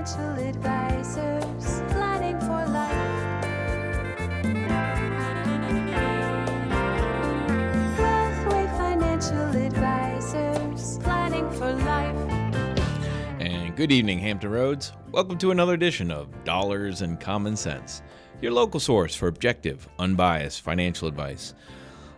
Financial Advisors, planning for life. Wealthway Financial Advisors, planning for life. And good evening, Hampton Roads. Welcome to another edition of Dollars and Common Sense, your local source for objective, unbiased financial advice.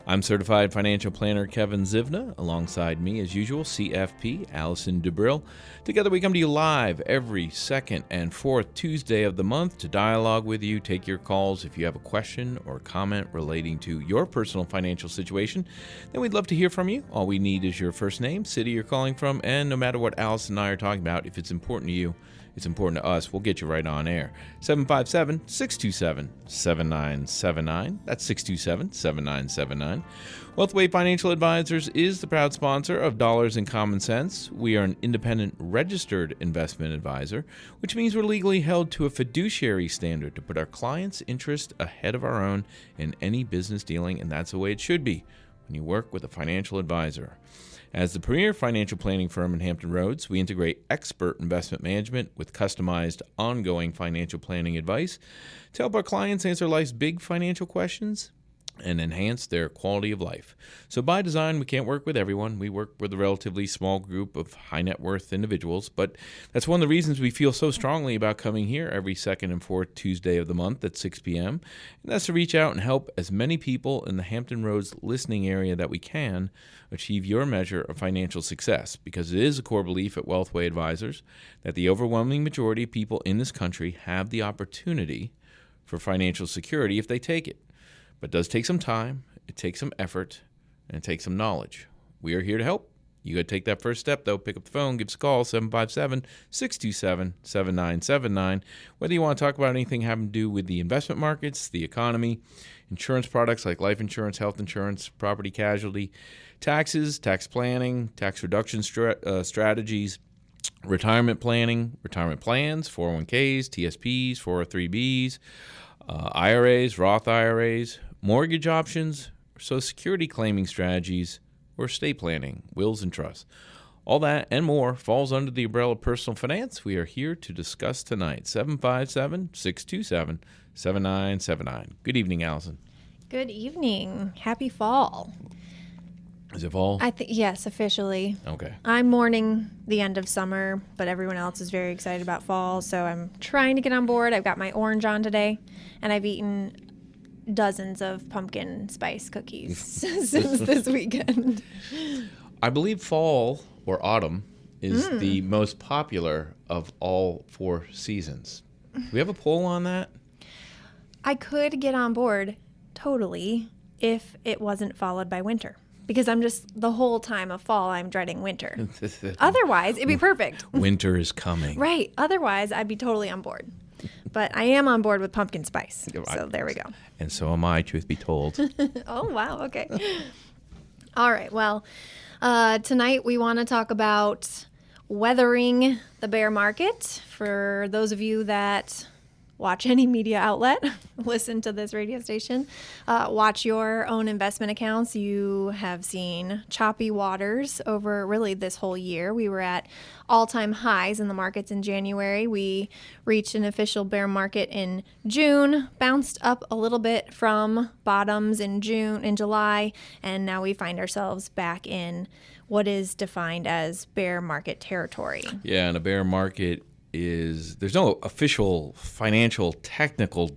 I'm certified financial planner Kevin Zivna. Alongside me, as usual, CFP Allison Dubrill. Together we come to you live every second and fourth Tuesday of the month to dialogue with you, take your calls. If you have a question or comment relating to your personal financial situation, then we'd love to hear from you. All we need is your first name, city you're calling from, and no matter what Allison and I are talking about, if it's important to you, it's important to us, we'll get you right on air. 757-627-7979. That's 627-7979. Wealthway Financial Advisors is the proud sponsor of Dollars and Common Sense. We are an independent registered investment advisor, which means we're legally held to a fiduciary standard to put our clients' interest ahead of our own in any business dealing, and that's the way it should be when you work with a financial advisor. As the premier financial planning firm in Hampton Roads, we integrate expert investment management with customized, ongoing financial planning advice to help our clients answer life's big financial questions and enhance their quality of life. So by design, we can't work with everyone. We work with a relatively small group of high net worth individuals, but that's one of the reasons we feel so strongly about coming here every second and fourth Tuesday of the month at 6 p.m. And that's to reach out and help as many people in the Hampton Roads listening area that we can achieve your measure of financial success, because it is a core belief at Wealthway Advisors that the overwhelming majority of people in this country have the opportunity for financial security if they take it. But it does take some time, it takes some effort, and it takes some knowledge. We are here to help. You got to take that first step, though. Pick up the phone, give us a call, 757-627-7979. Whether you want to talk about anything having to do with the investment markets, the economy, insurance products like life insurance, health insurance, property casualty, taxes, tax planning, tax reduction strategies, retirement planning, retirement plans, 401ks, TSPs, 403bs, IRAs, Roth IRAs, mortgage options, Social Security claiming strategies, or estate planning, wills and trusts. All that and more falls under the umbrella of personal finance. We are here to discuss tonight. 757-627-7979. Good evening, Allison. Good evening. Happy fall. Is it fall? Yes, officially. Okay. I'm mourning the end of summer, but everyone else is very excited about fall, so I'm trying to get on board. I've got my orange on today, and I've eaten dozens of pumpkin spice cookies since this weekend. I believe fall or autumn is the most popular of all four seasons. Do we have a poll on that? I could get on board totally if it wasn't followed by winter. Because I'm just, the whole time of fall, I'm dreading winter. Otherwise, it'd be perfect. Winter is coming. Right. Otherwise, I'd be totally on board. But I am on board with pumpkin spice. So there we go. And so am I, truth be told. Oh, wow. Okay. All right. Well, tonight we want to talk about weathering the bear market. For those of you that watch any media outlet, listen to this radio station, watch your own investment accounts. You have seen choppy waters over really this whole year. We were at all-time highs in the markets in January. We reached an official bear market in June, bounced up a little bit from bottoms in July, and now we find ourselves back in what is defined as bear market territory. Yeah, and a bear market there's no official financial technical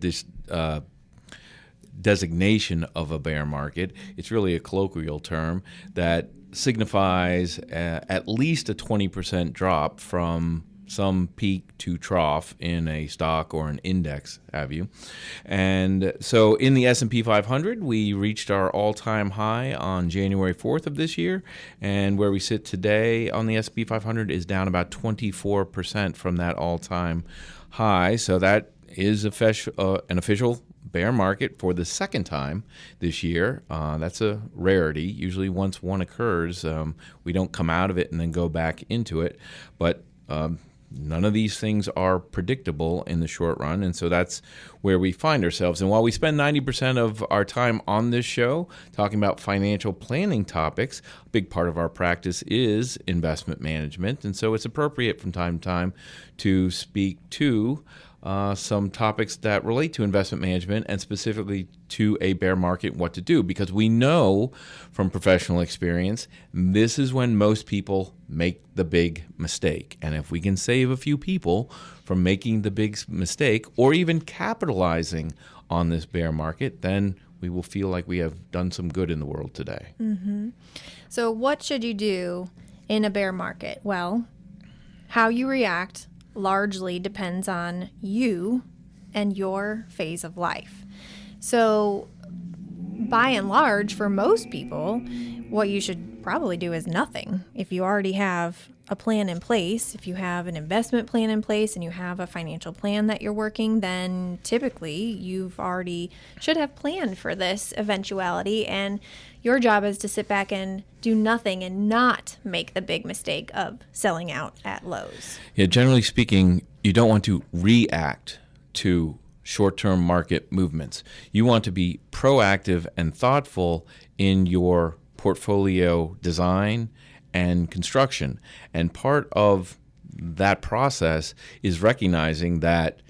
designation of a bear market. It's really a colloquial term that signifies at least a 20% drop from some peak to trough in a stock or an index, have you. And so in the S&P 500, we reached our all-time high on January 4th of this year, and where we sit today on the S&P 500 is down about 24% from that all-time high. So that is an official bear market for the second time this year. That's a rarity. Usually once one occurs, we don't come out of it and then go back into it. But none of these things are predictable in the short run, and so that's where we find ourselves. And while we spend 90% of our time on this show talking about financial planning topics, a big part of our practice is investment management, and so it's appropriate from time to time to speak to some topics that relate to investment management and specifically to a bear market, what to do, because we know from professional experience this is when most people make the big mistake. And if we can save a few people from making the big mistake or even capitalizing on this bear market, then we will feel like we have done some good in the world today. Mm-hmm. So what should you do in a bear market? Well, how you react largely depends on you and your phase of life. So by and large, for most people, what you should probably do is nothing. If you already have a plan in place, if you have an investment plan in place and you have a financial plan that you're working, then typically you've already should have planned for this eventuality, and your job is to sit back and do nothing and not make the big mistake of selling out at lows. Yeah, generally speaking, you don't want to react to short-term market movements. You want to be proactive and thoughtful in your portfolio design and construction. And part of that process is recognizing that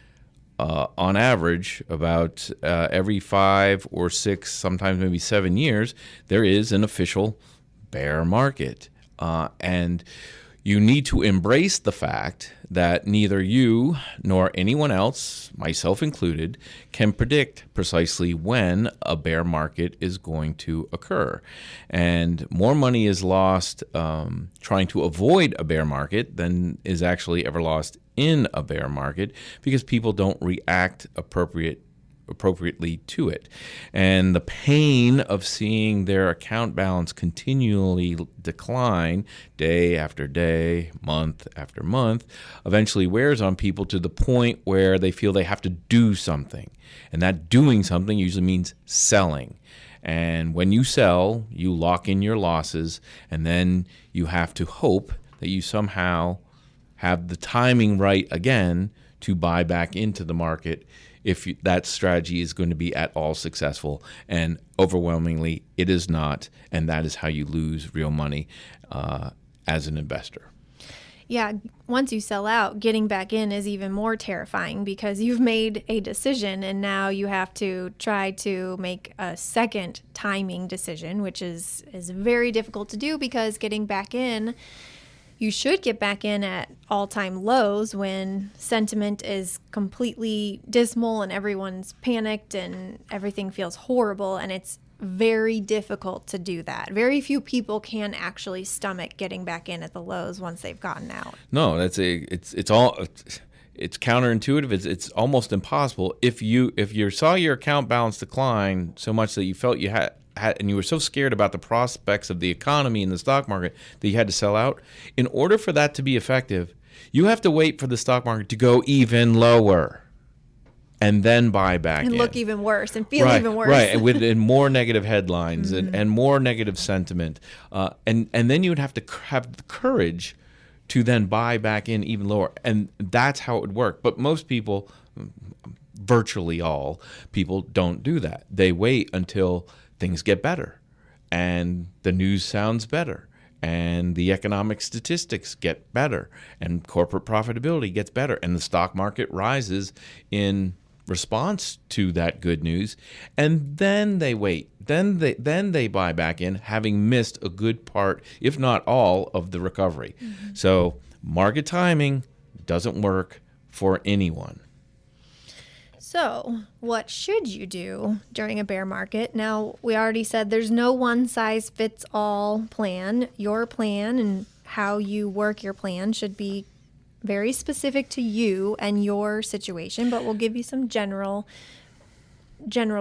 on average, about every 5 or 6, sometimes maybe 7 years, there is an official bear market. And you need to embrace the fact that neither you nor anyone else, myself included, can predict precisely when a bear market is going to occur. And more money is lost trying to avoid a bear market than is actually ever lost in a bear market, because people don't react appropriately to it. And the pain of seeing their account balance continually decline day after day, month after month, eventually wears on people to the point where they feel they have to do something. And that doing something usually means selling. And when you sell, you lock in your losses, and then you have to hope that you somehow have the timing right again to buy back into the market if that strategy is going to be at all successful. And overwhelmingly, it is not, and that is how you lose real money as an investor. Yeah, once you sell out, getting back in is even more terrifying because you've made a decision and now you have to try to make a second timing decision, which is very difficult to do, because getting back in, you should get back in at all-time lows when sentiment is completely dismal and everyone's panicked and everything feels horrible, and it's very difficult to do that. Very few people can actually stomach getting back in at the lows once they've gotten out. No, it's counterintuitive. It's almost impossible. If you saw your account balance decline so much that you felt you had and you were so scared about the prospects of the economy and the stock market that you had to sell out, in order for that to be effective, you have to wait for the stock market to go even lower and then buy back and in. Look even worse and feel even worse. Right, and more negative headlines and more negative sentiment. And then you would have to have the courage to then buy back in even lower. And that's how it would work. But most people, virtually all people, don't do that. They wait until things get better and the news sounds better and the economic statistics get better and corporate profitability gets better and the stock market rises in response to that good news, and then they wait. Then they buy back in, having missed a good part, if not all, of the recovery. So market timing doesn't work for anyone. So, what should you do during a bear market? Now, we already said there's no one-size-fits-all plan. Your plan and how you work your plan should be very specific to you and your situation, but we'll give you some general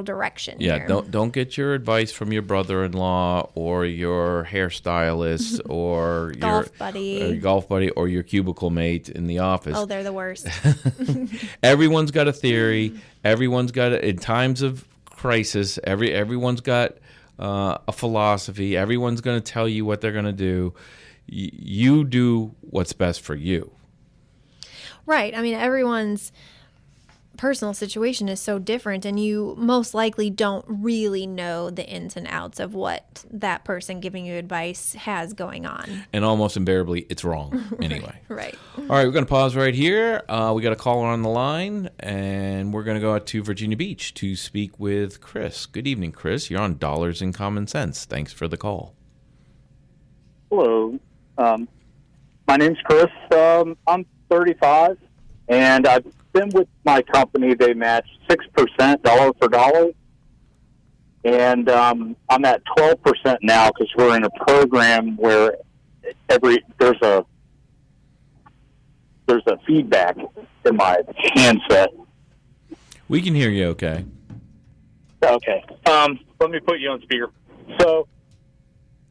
direction. Yeah, here. don't get your advice from your brother-in-law or your hairstylist or your golf buddy or your cubicle mate in the office. Oh, they're the worst. Everyone's got a theory. Everyone's got in times of crisis. Everyone's got a philosophy. Everyone's going to tell you what they're going to do. You do what's best for you. Right. I mean, everyone's personal situation is so different, and you most likely don't really know the ins and outs of what that person giving you advice has going on. And almost invariably, it's wrong anyway. Right. All right, we're going to pause right here. We got a caller on the line, and we're going to go out to Virginia Beach to speak with Chris. Good evening, Chris. You're on Dollars and Common Sense. Thanks for the call. Hello. My name's Chris. I'm 35, and I've been with my company. They match 6% dollar for dollar, and I'm at 12% now because we're in a program where there's a feedback in my handset. We can hear you okay. Okay. Let me put you on speaker. So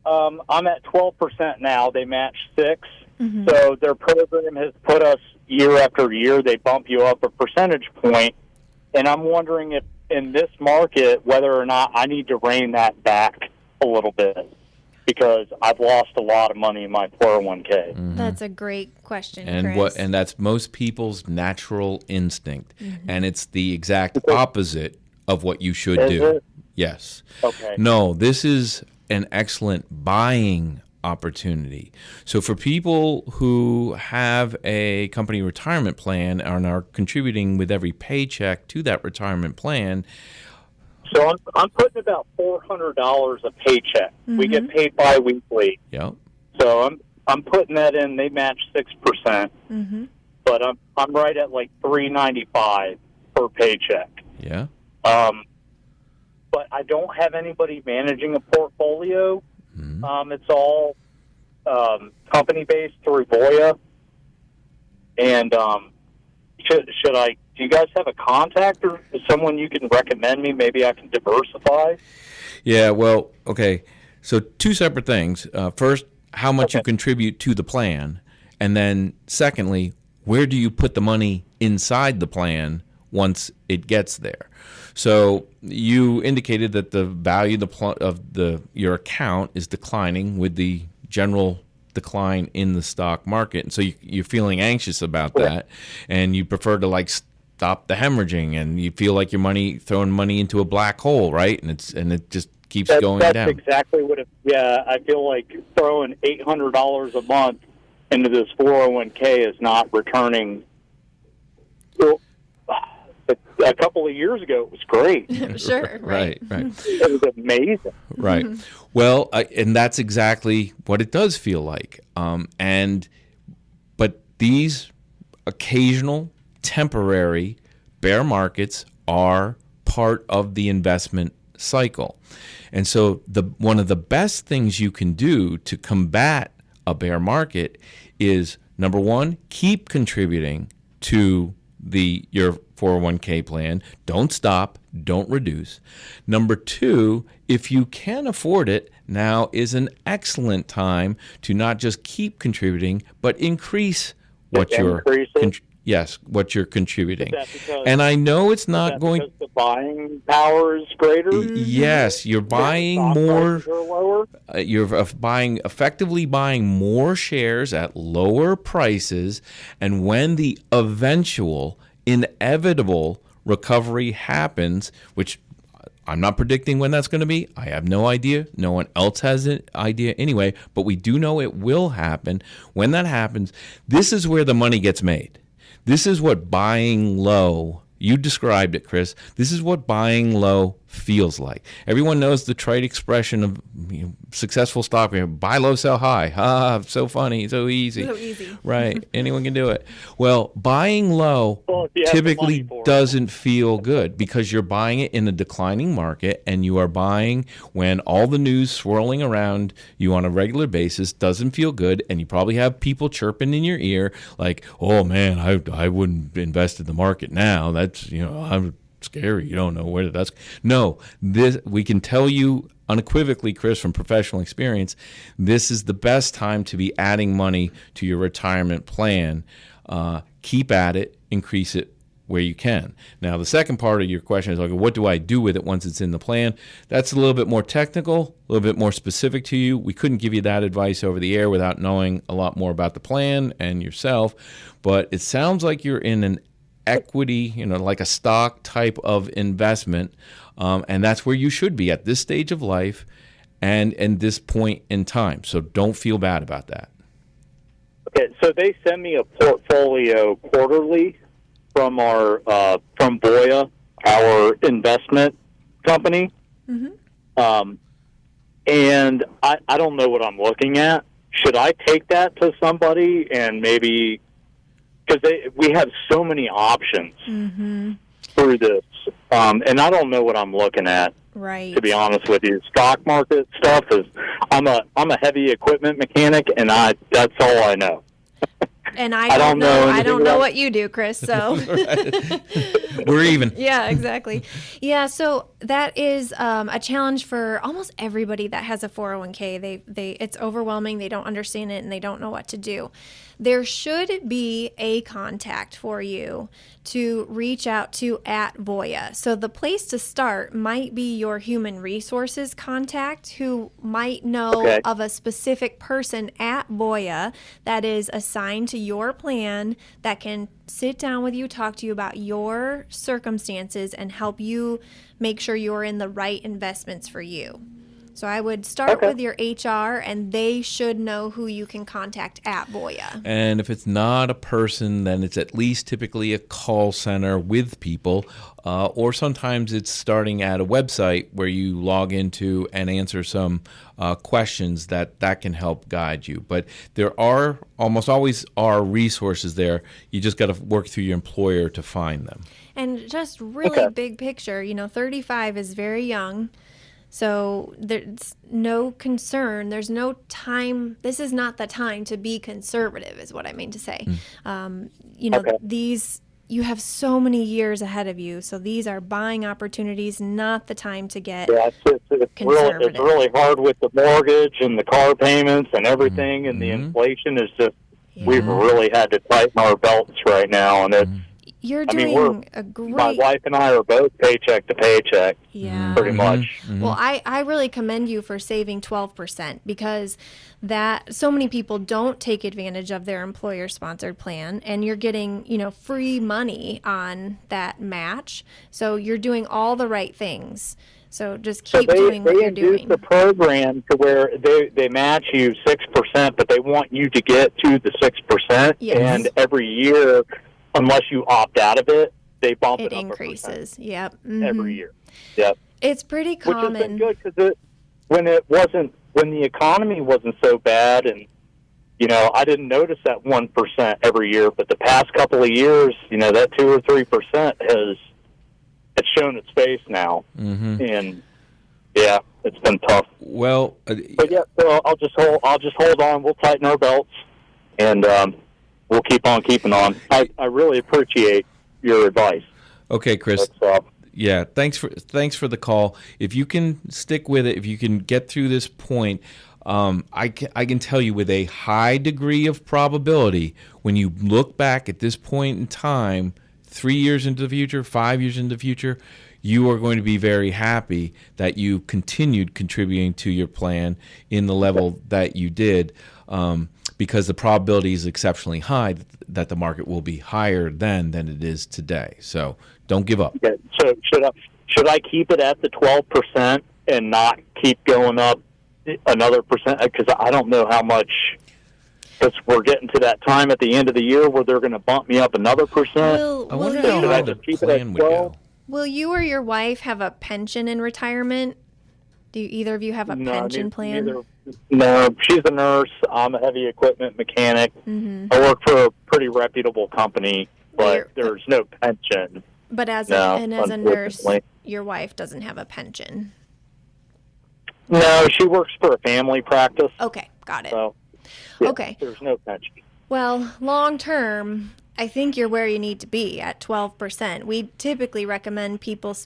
I'm at 12% now. They match 6. Mm-hmm. So their program has put us year after year. They bump you up a percentage point. And I'm wondering if in this market, whether or not I need to rein that back a little bit, because I've lost a lot of money in my 401k. Mm-hmm. That's a great question, And Chris. and that's most people's natural instinct. And it's the exact opposite of what you should Is do. it? Yes. Okay. No, this is an excellent buying opportunity. So for people who have a company retirement plan and are contributing with every paycheck to that retirement plan, So I'm putting about $400 a paycheck. We get paid bi-weekly. yeah, So I'm putting that in. They match 6%, but I'm right at like $395 per paycheck. yeah. But I don't have anybody managing a portfolio. It's all company based through Voya. And should I? Do you guys have a contact or someone you can recommend me? Maybe I can diversify. Yeah, well, okay. So two separate things. First, how much you contribute to the plan, and then secondly, where do you put the money inside the plan once it gets there? So you indicated that the value of your account is declining with the general decline in the stock market, and so you're feeling anxious about that, and you prefer to stop the hemorrhaging, and you feel like you're throwing money into a black hole, right? And it just keeps going That's down. exactly what. I feel like throwing $800 a month into this 401k is not returning. Well, a couple of years ago, it was great. Sure. Right. It was amazing. Right. Well, and that's exactly what it does feel like. But these occasional, temporary bear markets are part of the investment cycle. And so one of the best things you can do to combat a bear market is, number one, keep contributing to your 401k plan. Don't stop. Don't reduce. Number two, if you can afford it, now is an excellent time to not just keep contributing, but increase what you're what you're contributing. And I know it's not going. Because the buying power is greater. Yes, you're buying more. You're effectively buying more shares at lower prices, and when the eventual, inevitable recovery happens, which I'm not predicting when that's going to be. I have no idea. No one else has an idea anyway, but we do know it will happen. When that happens, this is where the money gets made. This is what buying low, you described it, Chris. This is what buying low feels like. Everyone knows the trite expression of successful stock market: buy low, sell high. So funny, so easy. So easy. Right. Anyone can do it. Well, buying low typically doesn't feel good because you're buying it in a declining market, and you are buying when all the news swirling around you on a regular basis doesn't feel good, and you probably have people chirping in your ear like, "Oh man, I wouldn't invest in the market now. That's, I'm scary. You don't know where that's." No, this we can tell you unequivocally, Chris, from professional experience, this is the best time to be adding money to your retirement plan. Keep at it, increase it where you can. Now, the second part of your question is, like, what do I do with it once it's in the plan? That's a little bit more technical, a little bit more specific to you. We couldn't give you that advice over the air without knowing a lot more about the plan and yourself. But it sounds like you're in an equity, like a stock type of investment, and that's where you should be at this stage of life and this point in time. So don't feel bad about that. Okay, so they send me a portfolio quarterly from from Voya, our investment company, and I don't know what I'm looking at. Should I take that to somebody and maybe, because we have so many options through this, and I don't know what I'm looking at. Right. To be honest with you, stock market stuff is. I'm a heavy equipment mechanic, and that's all I know. And I don't know. I don't know about what you do, Chris. So We're even. Yeah, exactly. Yeah, so that is a challenge for almost everybody that has a 401k. It's overwhelming. They don't understand it and they don't know what to do. There should be a contact for you to reach out to at Voya. So the place to start might be your human resources contact, who might know of a specific person at Voya that is assigned to your plan that can sit down with you, talk to you about your circumstances, and help you make sure you're in the right investments for you. So I would start with your HR, and they should know who you can contact at Voya. And if it's not a person, then it's at least typically a call center with people, or sometimes it's starting at a website where you log into and answer some questions that can help guide you. But there are almost always are resources there. You just got to work through your employer to find them. And just really big picture, 35 is very young. So there's no concern. There's no time. This is not the time to be conservative, is what I mean to say. These, you have so many years ahead of you. So these are buying opportunities, not the time to get conservative. It's really hard with the mortgage and the car payments and everything, and the inflation is just, we've really had to tighten our belts right now. And it's, You're doing a great... My wife and I are both paycheck to paycheck, pretty much. Well, I really commend you for saving 12%, because that so many people don't take advantage of their employer-sponsored plan, and you're getting, free money on that match. So you're doing all the right things. So just keep doing what you're doing. They induce the program to where they match you 6%, but they want you to get to the 6%, and every year, unless you opt out of it, they bump it up increases. Every year. Yep. It's pretty common. Which has been good, because when the economy wasn't so bad, and I didn't notice that 1% every year, but the past couple of years, that 2 or 3% it's shown its face now, and it's been tough. Well, but so I'll just hold on. We'll tighten our belts, and we'll keep on keeping on. I really appreciate your advice. Okay, Chris. Yeah, thanks for the call. If you can stick with it, if you can get through this point, I can tell you with a high degree of probability, when you look back at this point in time, 3 years into the future, 5 years into the future, you are going to be very happy that you continued contributing to your plan in the level that you did, because the probability is exceptionally high that the market will be higher than it is today. So don't give up. Okay. So should I keep it at the 12% and not keep going up another percent? Because I don't know how much. Because we're getting to that time at the end of the year where they're going to bump me up another percent. I wonder how high the plan would go. Will you or your wife have a pension in retirement? Do either of you have a pension plan? No, she's a nurse. I'm a heavy equipment mechanic. I work for a pretty reputable company, but there's no pension. But as a nurse, your wife doesn't have a pension. No, she works for a family practice. Okay, got it. So, okay. There's no pension. Well, long term, I think you're where you need to be at 12%. We typically recommend people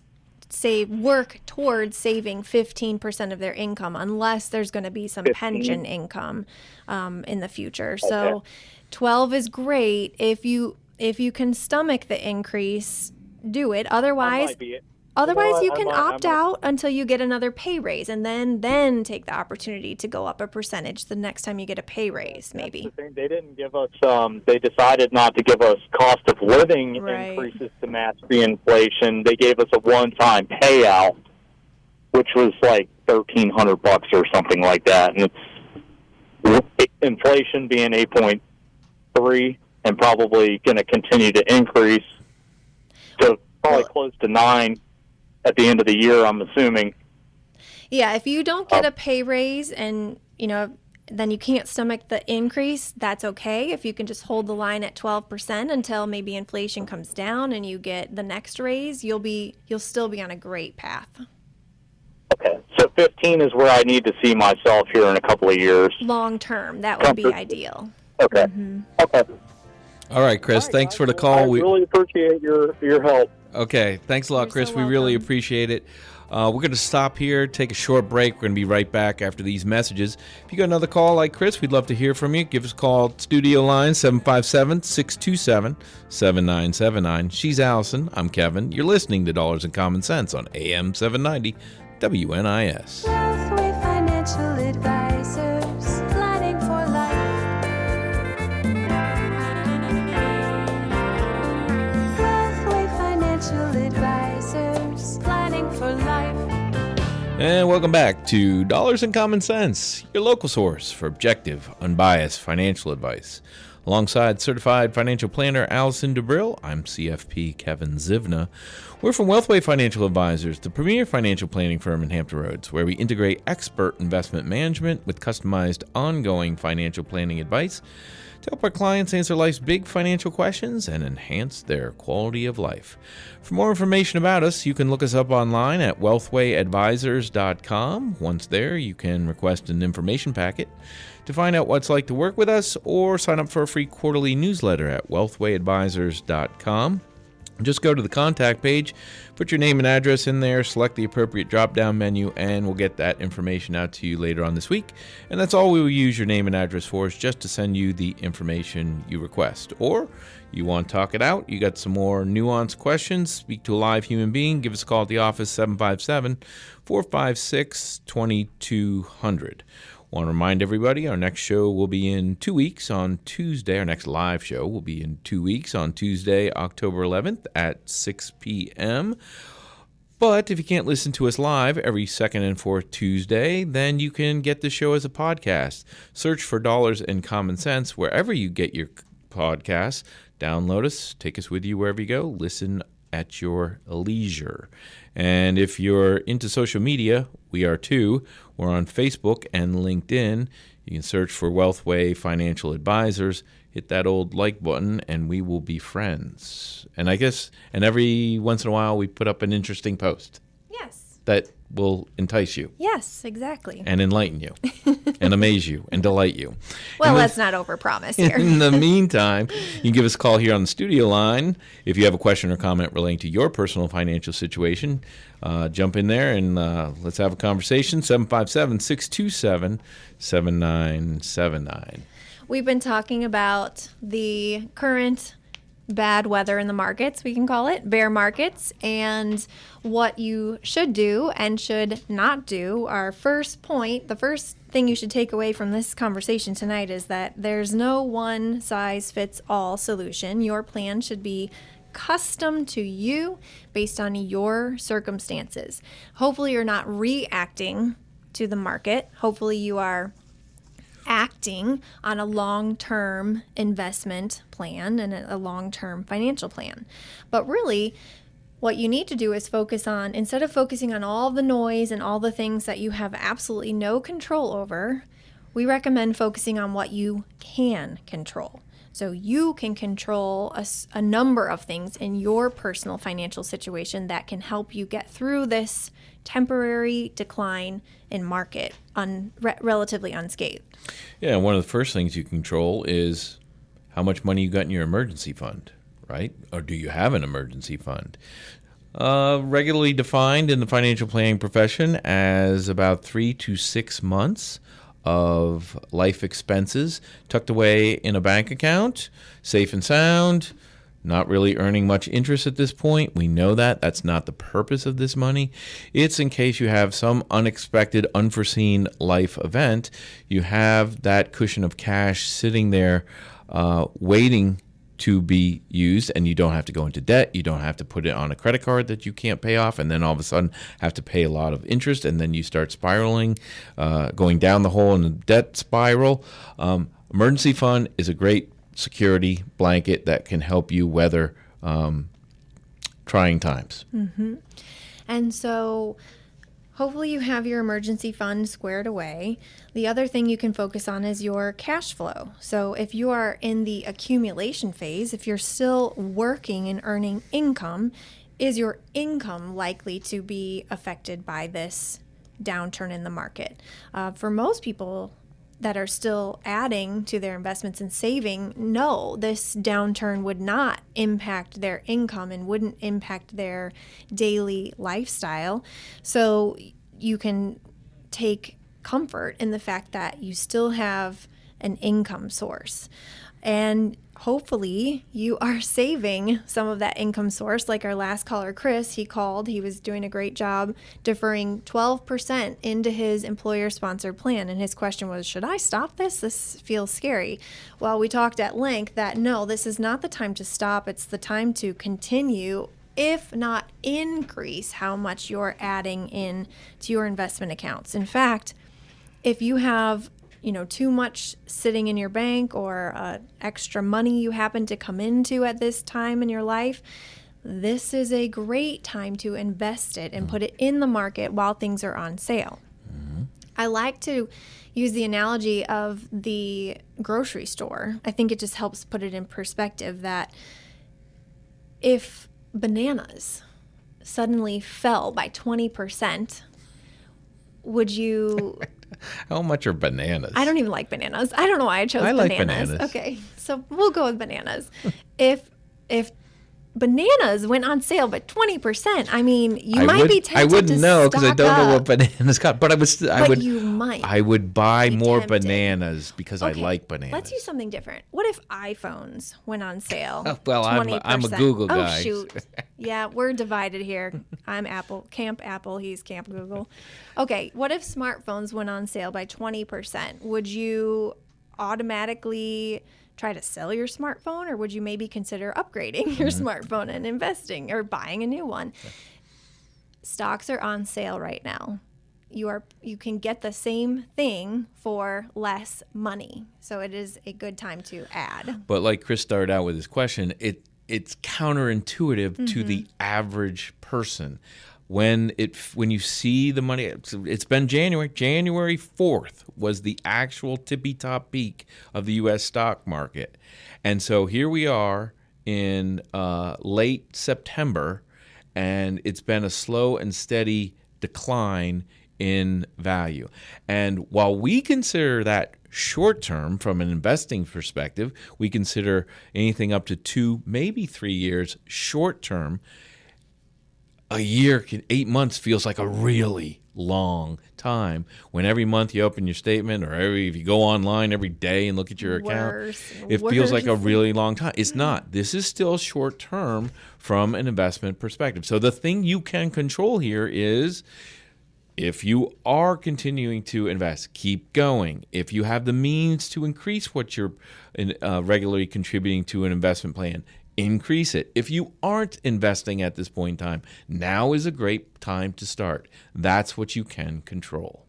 work towards saving 15% of their income, unless there's going to be some 15? Pension income in the future. So 12 is great. If you if you can stomach the increase, do it. I Otherwise, might be. Otherwise, you I can might- I opt might- out until you get another pay raise, and then take the opportunity to go up a percentage the next time you get a pay raise, That's maybe. the thing. They didn't give us. They decided not to give us cost of living Right. increases to match the inflation. They gave us a one-time payout, which was like $1,300 or something like that. And it's inflation being 8.3 and probably going to continue to increase to probably close to 9 at the end of the year, I'm assuming. Yeah, if you don't get a pay raise and, then you can't stomach the increase, that's okay. If you can just hold the line at 12% until maybe inflation comes down and you get the next raise, you'll still be on a great path. Okay, so 15 is where I need to see myself here in a couple of years. Long term, that would be Comfort. ideal. Okay. Okay. All right, Chris, thanks for the call. I really appreciate your help. Okay, thanks a lot, You're Chris. so we really welcome. appreciate it. We're going to stop here, take a short break. We're going to be right back after these messages. If you got another call like Chris, we'd love to hear from you. Give us a call, studio line 757-627-7979. She's Allison. I'm Kevin. You're listening to Dollars and Common Sense on AM 790 WNIS. Wealthway Financial Advisors, planning for life. Wealthway Financial Advisors, planning for life. And welcome back to Dollars and Common Sense, your local source for objective, unbiased financial advice. Alongside certified financial planner Allison DeBrill, I'm CFP Kevin Zivna. We're from Wealthway Financial Advisors, the premier financial planning firm in Hampton Roads, where we integrate expert investment management with customized ongoing financial planning advice to help our clients answer life's big financial questions and enhance their quality of life. For more information about us, you can look us up online at wealthwayadvisors.com. Once there, you can request an information packet to find out what it's like to work with us or sign up for a free quarterly newsletter at wealthwayadvisors.com. Just go to the contact page, put your name and address in there, select the appropriate drop-down menu, and we'll get that information out to you later on this week. And that's all we will use your name and address for, is just to send you the information you request. Or you want to talk it out, you got some more nuanced questions, speak to a live human being, give us a call at the office, 757-456-2200. Want to remind everybody, our next show will be in 2 weeks on Tuesday. Our next live show will be in 2 weeks on Tuesday, October 11th at 6 p.m. But if you can't listen to us live every second and fourth Tuesday, then you can get the show as a podcast. Search for Dollars and Common Sense wherever you get your podcasts. Download us, take us with you wherever you go. Listen at your leisure. And if you're into social media, we are too. We're on Facebook and LinkedIn. You can search for Wealthway Financial Advisors. Hit that old like button, and we will be friends. And every once in a while, we put up an interesting post Yes. that will entice you Yes, exactly. and enlighten you and amaze you and delight you. Well, let's not overpromise here. In the meantime, you can give us a call here on the studio line. If you have a question or comment relating to your personal financial situation, jump in there and let's have a conversation. 757-627-7979. We've been talking about the current bad weather in the markets, we can call it, bear markets, and what you should do and should not do. Our first point, the first thing you should take away from this conversation tonight is that there's no one size fits all solution. Your plan should be custom to you based on your circumstances. Hopefully you're not reacting to the market. Hopefully you are acting on a long-term investment plan and a long-term financial plan. But really, what you need to do is focus on, instead of focusing on all the noise and all the things that you have absolutely no control over, we recommend focusing on what you can control. So you can control a number of things in your personal financial situation that can help you get through this temporary decline in market relatively unscathed. Yeah, one of the first things you control is how much money you got in your emergency fund, right? Or do you have an emergency fund? Regularly defined in the financial planning profession as about 3 to 6 months of life expenses tucked away in a bank account, safe and sound, not really earning much interest at this point. We know that. That's not the purpose of this money. It's in case you have some unexpected, unforeseen life event. You have that cushion of cash sitting there waiting to be used, and you don't have to go into debt. You don't have to put it on a credit card that you can't pay off, and then all of a sudden have to pay a lot of interest, and then you start spiraling, going down the hole in the debt spiral. Emergency fund is a great security blanket that can help you weather trying times. Mm-hmm. And so hopefully you have your emergency fund squared away. The other thing you can focus on is your cash flow. So if you are in the accumulation phase, if you're still working and earning income, is your income likely to be affected by this downturn in the market? For most people that are still adding to their investments and saving, no, this downturn would not impact their income and wouldn't impact their daily lifestyle. So you can take comfort in the fact that you still have an income source. And hopefully you are saving some of that income source. Like our last caller, Chris, he called. He was doing a great job deferring 12% into his employer-sponsored plan. And his question was, should I stop this? This feels scary. Well, we talked at length that no, this is not the time to stop. It's the time to continue, if not increase, how much you're adding in to your investment accounts. In fact, if you have too much sitting in your bank or extra money you happen to come into at this time in your life, this is a great time to invest it and put it in the market while things are on sale. Mm-hmm. I like to use the analogy of the grocery store. I think it just helps put it in perspective that if bananas suddenly fell by 20%, would you... How much are bananas? I don't even like bananas. I don't know why I chose bananas. Like bananas. Okay, so we'll go with bananas. If bananas went on sale by 20%, I mean, you might be tempted to I wouldn't know because I don't know what bananas got, but you might. I would buy more tempted. bananas because I like bananas. Let's use something different. What if iPhones went on sale? Well, 20%? I'm a Google guy. Oh shoot, yeah, we're divided here. I'm Apple, Camp Apple. He's Camp Google. Okay, what if smartphones went on sale by 20%? Would you automatically try to sell your smartphone, or would you maybe consider upgrading your smartphone and investing or buying a new one? Stocks are on sale right now. You can get the same thing for less money. So it is a good time to add. But like Chris started out with his question, it's counterintuitive to the average person. When you see the money, it's been January 4th was the actual tippy top peak of the U.S. stock market. And so here we are in late September, and it's been a slow and steady decline in value. And while we consider that short term from an investing perspective, we consider anything up to 2, maybe 3 years short term. A year, 8 months feels like a really long time. When every month you open your statement, or if you go online every day and look at your account, it feels like a really long time. It's not. This is still short term from an investment perspective. So the thing you can control here is, if you are continuing to invest, keep going. If you have the means to increase what you're regularly contributing to an investment plan, increase it. If you aren't investing at this point in time, now is a great time to start. That's what you can control.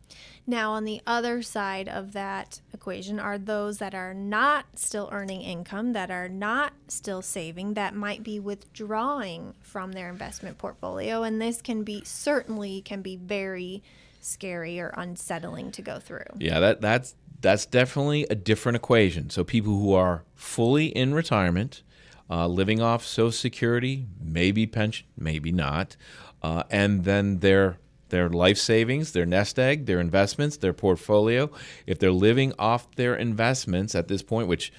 Now, on the other side of that equation are those that are not still earning income, that are not still saving, that might be withdrawing from their investment portfolio. And this certainly can be very scary or unsettling to go through. Yeah, that's definitely a different equation. So people who are fully in retirement, living off Social Security, maybe pension, maybe not, and then their life savings, their nest egg, their investments, their portfolio. If they're living off their investments at this point, which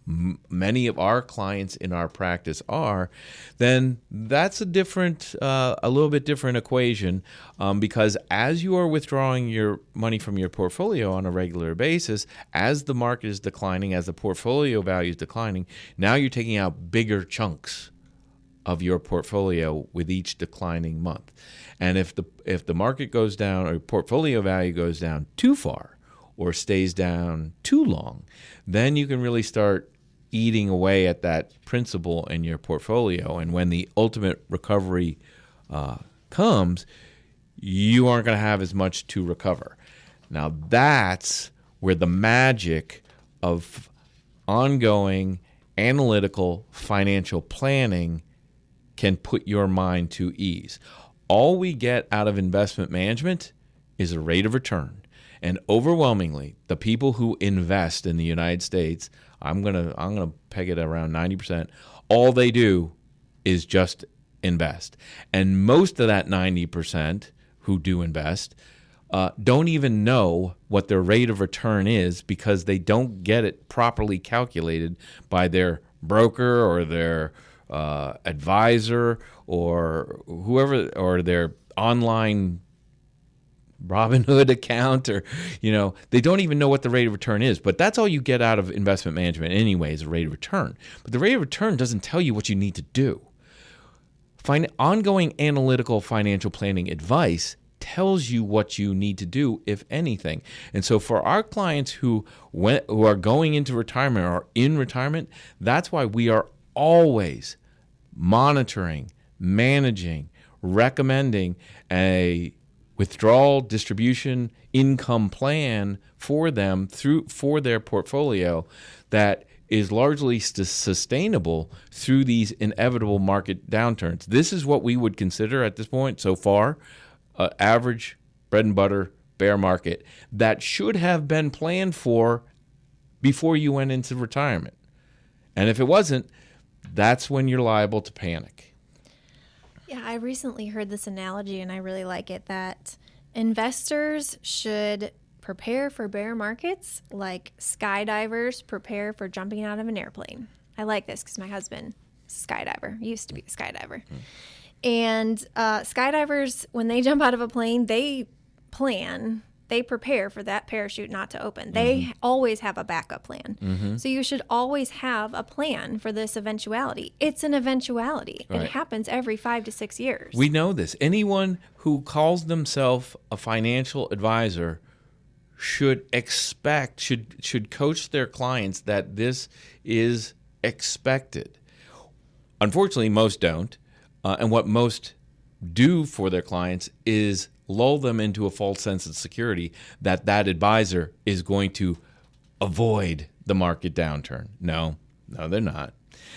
many of our clients in our practice are, then that's a little bit different equation, because as you are withdrawing your money from your portfolio on a regular basis, as the market is declining, as the portfolio value is declining, now you're taking out bigger chunks of your portfolio with each declining month. And if the market goes down or portfolio value goes down too far or stays down too long, then you can really start eating away at that principal in your portfolio. And when the ultimate recovery comes, you aren't going to have as much to recover. Now, that's where the magic of ongoing analytical financial planning can put your mind to ease. All we get out of investment management is a rate of return. And overwhelmingly, the people who invest in the United States, I'm gonna peg it around 90%, all they do is just invest. And most of that 90% who do invest don't even know what their rate of return is, because they don't get it properly calculated by their broker or their advisor or whoever, or their online Robinhood account, or they don't even know what the rate of return is. But that's all you get out of investment management anyway, is a rate of return. But the rate of return doesn't tell you what you need to do. Ongoing analytical financial planning advice tells you what you need to do, if anything. And so for our clients who are going into retirement or in retirement, that's why we are always monitoring, managing, recommending a withdrawal distribution income plan for them for their portfolio that is largely sustainable through these inevitable market downturns. This is what we would consider at this point so far average bread and butter bear market that should have been planned for before you went into retirement. And if it wasn't, that's when you're liable to panic. Yeah, I recently heard this analogy, and I really like it, that investors should prepare for bear markets like skydivers prepare for jumping out of an airplane. I like this because my husband is a skydiver, used to be a skydiver. And skydivers, when they jump out of a plane, they prepare for that parachute not to open. They always have a backup plan. So you should always have a plan for this eventuality. It's an eventuality. Right. It happens every 5 to 6 years. We know this. Anyone who calls themselves a financial advisor should coach their clients that this is expected. Unfortunately, most don't. And what most do for their clients is lull them into a false sense of security that advisor is going to avoid the market downturn. No, they're not.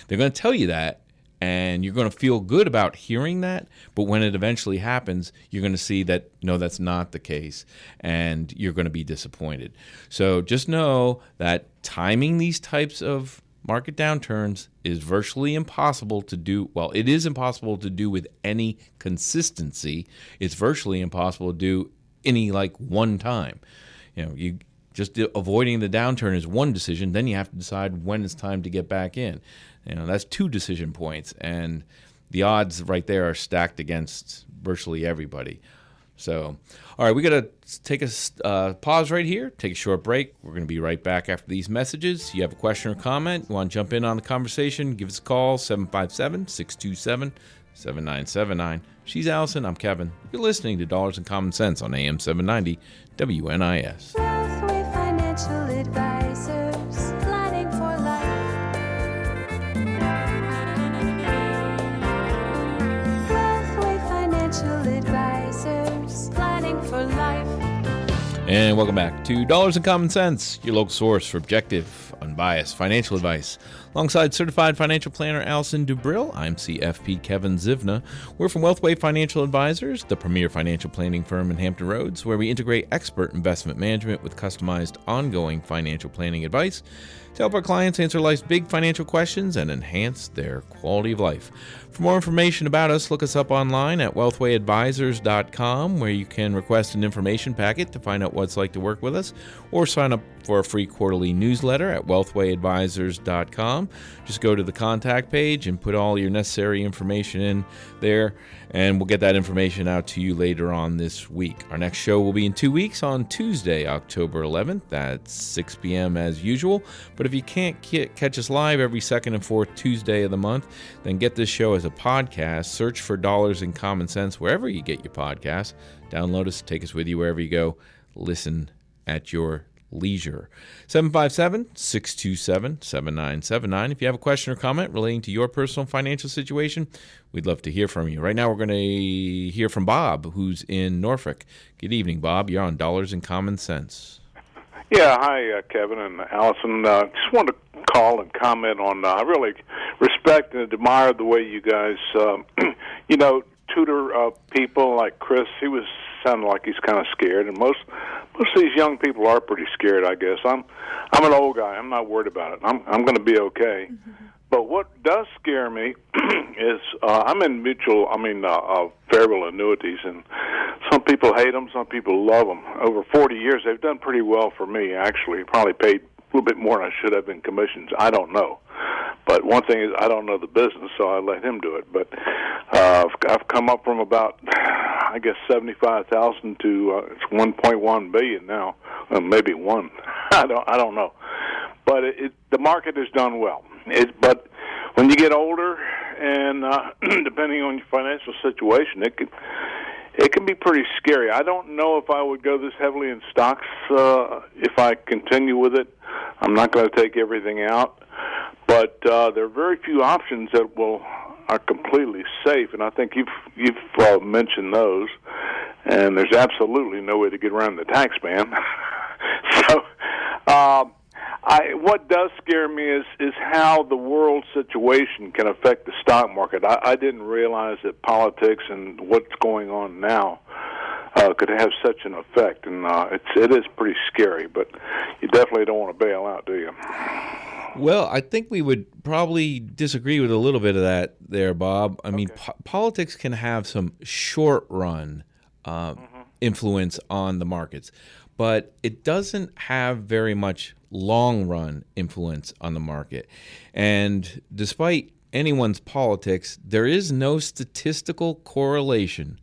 They're going to tell you that, and you're going to feel good about hearing that, but when it eventually happens, you're going to see that, no, that's not the case, and you're going to be disappointed. So just know that timing these types of market downturns is virtually impossible to do. Well, it is impossible to do with any consistency. It's virtually impossible to do any one time. You just avoiding the downturn is one decision. Then you have to decide when it's time to get back in. That's 2 decision points, and the odds right there are stacked against virtually everybody. So, all right, we got to take a pause right here, take a short break. We're going to be right back after these messages. You have a question or comment, you want to jump in on the conversation, give us a call, 757-627-7979. She's Allison, I'm Kevin. You're listening to Dollars and Common Sense on AM 790 WNIS. Wealthway Financial Advisors, planning for life. Wealthway Financial Advisors, planning for life. And welcome back to Dollars and Common Sense, your local source for objective, unbiased financial advice. Alongside certified financial planner Allison Dubril, I'm CFP Kevin Zivna. We're from Wealthway Financial Advisors, the premier financial planning firm in Hampton Roads, where we integrate expert investment management with customized ongoing financial planning advice to help our clients answer life's big financial questions and enhance their quality of life. For more information about us, look us up online at wealthwayadvisors.com, where you can request an information packet to find out what it's like to work with us, or sign up for a free quarterly newsletter at wealthwayadvisors.com. Just go to the contact page and put all your necessary information in there, and we'll get that information out to you later on this week. Our next show will be in 2 weeks on Tuesday, October 11th at 6 p.m. as usual. But if you can't catch us live every second and fourth Tuesday of the month, then get this show as a podcast. Search for Dollars in Common Sense wherever you get your podcasts. Download us, take us with you wherever you go. Listen at your leisure. 757-627-7979. If you have a question or comment relating to your personal financial situation, we'd love to hear from you. Right now, we're going to hear from Bob, who's in Norfolk. Good evening, Bob. You're on Dollars in Common Sense. Yeah, hi, Kevin and Allison. Just wanted to call and comment on, I really respect and admire the way you guys, tutor people like Chris. He was sounding like he's kind of scared, and most of these young people are pretty scared, I guess. I'm an old guy. I'm not worried about it. I'm going to be okay. Mm-hmm. But what does scare me is I'm in variable annuities, and some people hate them, some people love them. Over 40 years, they've done pretty well for me, actually. Probably paid a little bit more than I should have in commissions. I don't know. But one thing is, I don't know the business, so I let him do it. But I've come up from about, I guess, 75,000 to it's 1.1 billion now, maybe one. I don't know. But the market has done well. But when you get older, and depending on your financial situation, it can be pretty scary. I don't know if I would go this heavily in stocks if I continue with it. I'm not going to take everything out, but there are very few options that are completely safe, and I think you've mentioned those. And there's absolutely no way to get around the tax man. So. What does scare me is how the world situation can affect the stock market. I didn't realize that politics and what's going on now could have such an effect, and it is pretty scary. But you definitely don't want to bail out, do you? Well, I think we would probably disagree with a little bit of that there, Bob. I mean, politics can have some short-run influence on the markets, but it doesn't have very much long-run influence on the market. And despite anyone's politics, there is no statistical correlation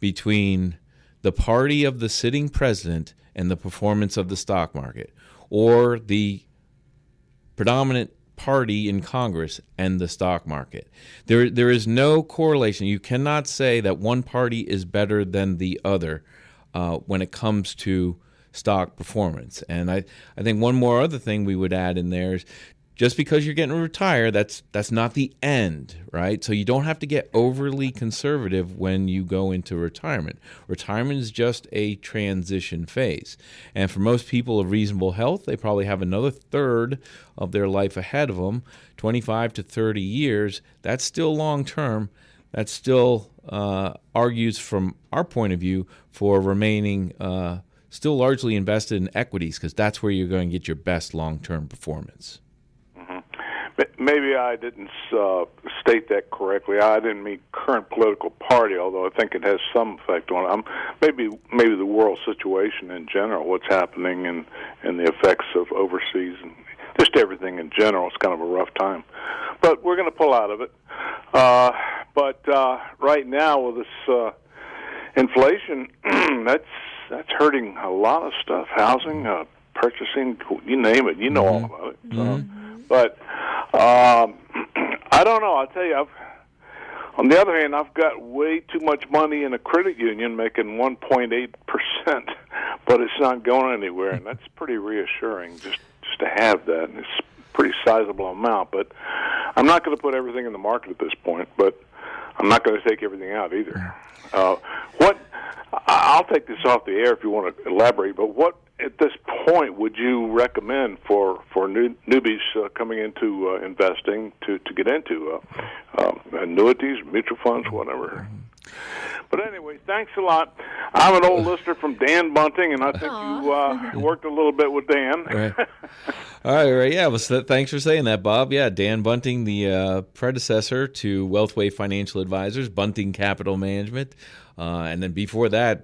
between the party of the sitting president and the performance of the stock market, or the predominant party in Congress and the stock market. There is no correlation. You cannot say that one party is better than the other when it comes to stock performance. And I think one more other thing we would add in there is, just because you're getting retired, that's not the end, right? So you don't have to get overly conservative when you go into retirement. Retirement is just a transition phase. And for most people of reasonable health, they probably have another third of their life ahead of them, 25 to 30 years. That's still long term. That still argues from our point of view for remaining still largely invested in equities, because that's where you're going to get your best long-term performance. Maybe I didn't state that correctly. I didn't mean current political party, although I think it has some effect on it. Maybe the world situation in general, what's happening, and the effects of overseas, and just everything in general. It's kind of a rough time. But we're going to pull out of it. But right now with this inflation, that's hurting a lot of stuff. Housing, purchasing, you name it. You know all about it. But I don't know. I'll tell you, on the other hand, I've got way too much money in a credit union making 1.8%, but it's not going anywhere, and that's pretty reassuring just to have that. And it's a pretty sizable amount, but I'm not going to put everything in the market at this point, but I'm not going to take everything out either. I'll take this off the air if you want to elaborate, but what at this point would you recommend for newbies coming into investing to get into annuities, mutual funds, whatever? But anyway, thanks a lot. I'm an old listener from Dan Bunting, and I think you worked a little bit with Dan. Right. All right. Yeah. Well, thanks for saying that, Bob. Yeah, Dan Bunting, the predecessor to Wealthway Financial Advisors, Bunting Capital Management. And then before that,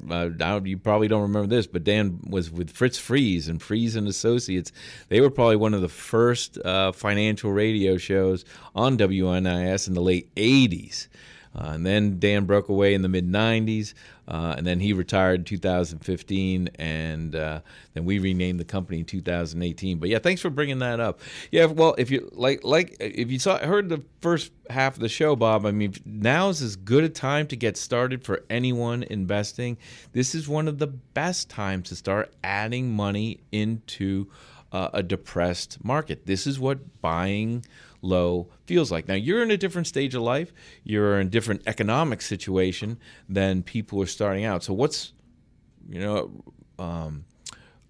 you probably don't remember this, but Dan was with Fritz Fries and Fries and Associates. They were probably one of the first financial radio shows on WNIS in the late 80s. And then Dan broke away in the mid-90s, and then he retired in 2015, and then we renamed the company in 2018. But yeah, thanks for bringing that up. Yeah, well, if you if you heard the first half of the show, Bob, I mean, now is as good a time to get started for anyone investing. This is one of the best times to start adding money into a depressed market. This is what buying low feels like. Now, you're in a different stage of life. You're in a different economic situation than people are starting out. So what's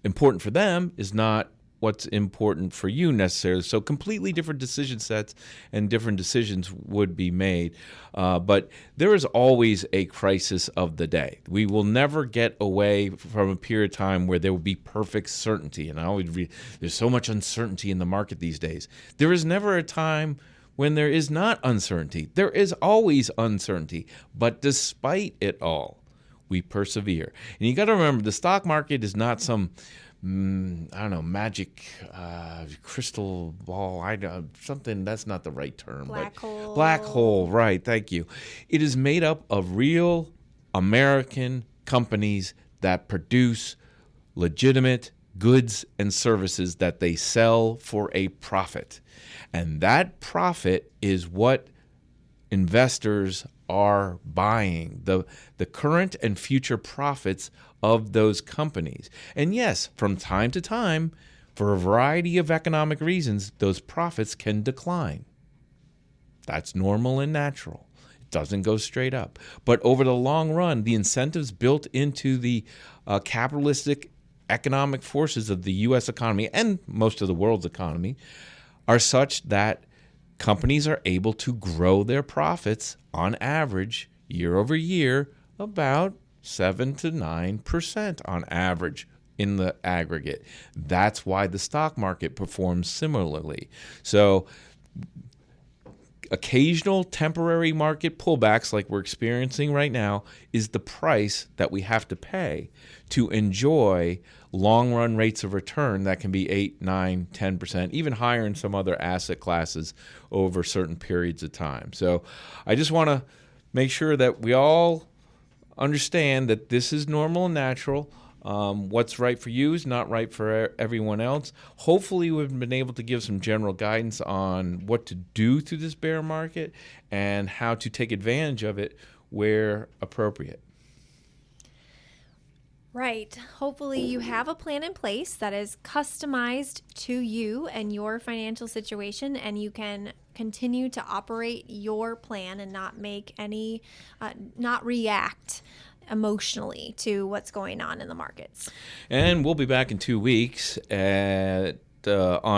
important for them is not what's important for you necessarily. So completely different decision sets and different decisions would be made. But there is always a crisis of the day. We will never get away from a period of time where there will be perfect certainty. And I always read, there's so much uncertainty in the market these days. There is never a time when there is not uncertainty. There is always uncertainty. But despite it all, we persevere. And you got to remember, the stock market is not some magic crystal ball. Something that's not the right term. Black hole. Black hole, right? Thank you. It is made up of real American companies that produce legitimate goods and services that they sell for a profit, and that profit is what investors are buying, the current and future profits of those companies. And yes, from time to time, for a variety of economic reasons, those profits can decline. That's normal and natural. It doesn't go straight up. But over the long run, the incentives built into the capitalistic economic forces of the U.S. economy and most of the world's economy are such that companies are able to grow their profits on average year over year about 7 to 9% on average in the aggregate. That's why the stock market performs similarly. So occasional temporary market pullbacks like we're experiencing right now is the price that we have to pay to enjoy long-run rates of return that can be 8, 9, 10%, even higher in some other asset classes over certain periods of time. So I just want to make sure that we all understand that this is normal and natural. What's right for you is not right for everyone else. Hopefully, we've been able to give some general guidance on what to do through this bear market and how to take advantage of it where appropriate. Right. Hopefully you have a plan in place that is customized to you and your financial situation, and you can continue to operate your plan and not make any, not react emotionally to what's going on in the markets. And we'll be back in 2 weeks on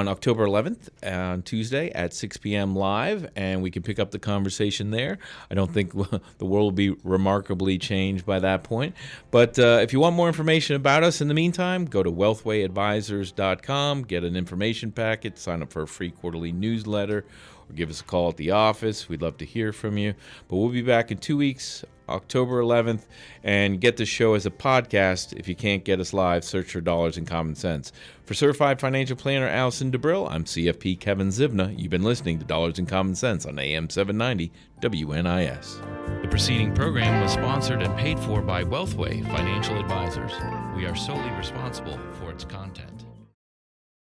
October 11th on Tuesday at 6 p.m. live, and we can pick up the conversation there. I don't think the world will be remarkably changed by that point. But if you want more information about us in the meantime, go to wealthwayadvisors.com, get an information packet, sign up for a free quarterly newsletter, or give us a call at the office. We'd love to hear from you. But we'll be back in 2 weeks, October 11th, and get the show as a podcast. If you can't get us live, search for Dollars and Common Sense. For Certified Financial Planner Allison DeBrill, I'm CFP Kevin Zivna. You've been listening to Dollars and Common Sense on AM 790 WNIS. The preceding program was sponsored and paid for by Wealthway Financial Advisors. We are solely responsible for its content.